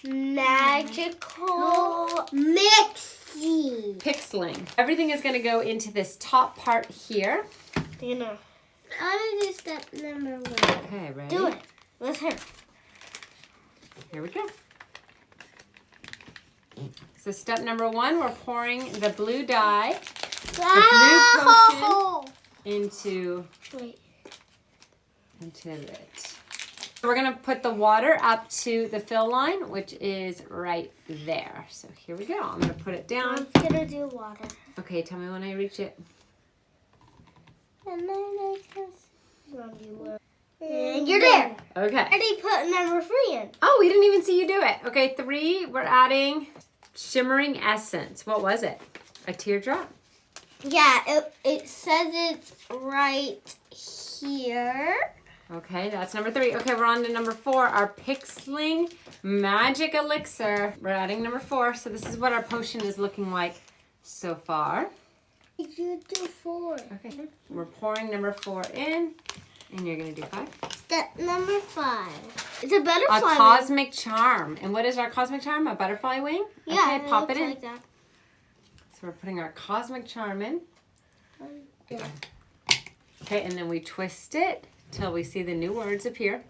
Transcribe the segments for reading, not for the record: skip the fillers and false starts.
Magical Mixies Pixling. Everything is going to go into this top part here. You know. I want to do step number 1. Okay, ready? Do it. With her. Here we go. So step number 1, we're pouring the blue dye, the blue potion into it. So we're going to put the water up to the fill line, which is right there. So here we go. I'm going to put it down. I'm going to do water. Okay, tell me when I reach it. And then I just... And you're there. Okay. I already put number 3 in. Oh, we didn't even see you do it. Okay, 3, we're adding shimmering essence. What was it? A teardrop? Yeah, it says it's right here. Okay, that's number 3. Okay, we're on to number 4, our Pixling Magic Elixir. We're adding number 4, so this is what our potion is looking like so far. You do 4. Okay, we're pouring number 4 in, and you're going to do 5. Step number 5. It's a butterfly A cosmic charm. And what is our cosmic charm? A butterfly wing? Yeah, okay, pop it in. Like that. So we're putting our cosmic charm in. Yeah. Okay, and then we twist it till we see the new words appear.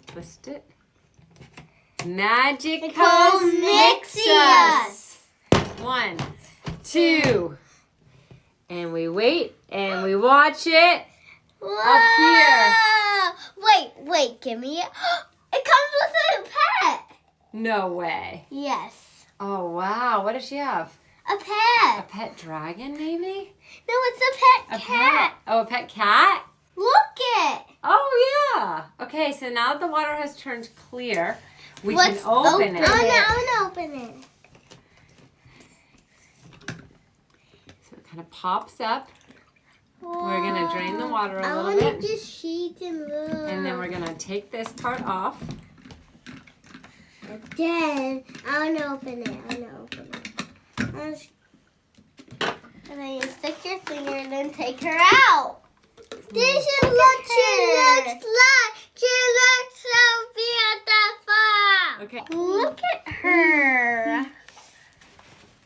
Twist it. Magic Mixies. 1, 2. And we wait and we watch it up here. Wait, give me it. It comes with a pet. No way. Yes. Oh, wow. What does she have? A A pet. pet dragon, maybe? No, it's a pet cat. Oh, a pet cat? Look it. Oh, yeah. Okay, so now that the water has turned clear, we can open it. I want to open it. So it kind of pops up. We're going to drain the water a little I want bit. to just sheet and look. And then we're going to take this part off. And then I want to open it. And then you stick your finger and then take her out. This is what she looks like. She looks so beautiful. Okay. Look at her.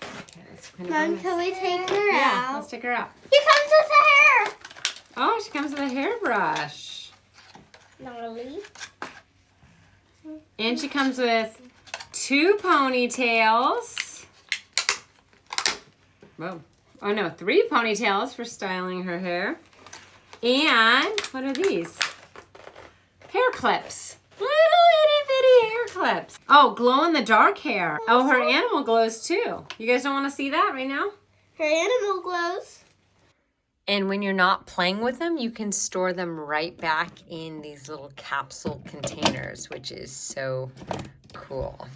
Okay, let's put it Mom, on can we take her Yeah, out? let's take her out. She comes with her hair. Oh, she comes with a hairbrush. Gnarly. And she comes with 2 ponytails. Whoa. Oh, no, 3 ponytails for styling her hair. And what are these? Hair clips. Little itty bitty hair clips. Oh, glow in the dark hair. Oh, her animal glows too. You guys don't want to see that right now? Her animal glows. And when you're not playing with them, you can store them right back in these little capsule containers, which is so cool.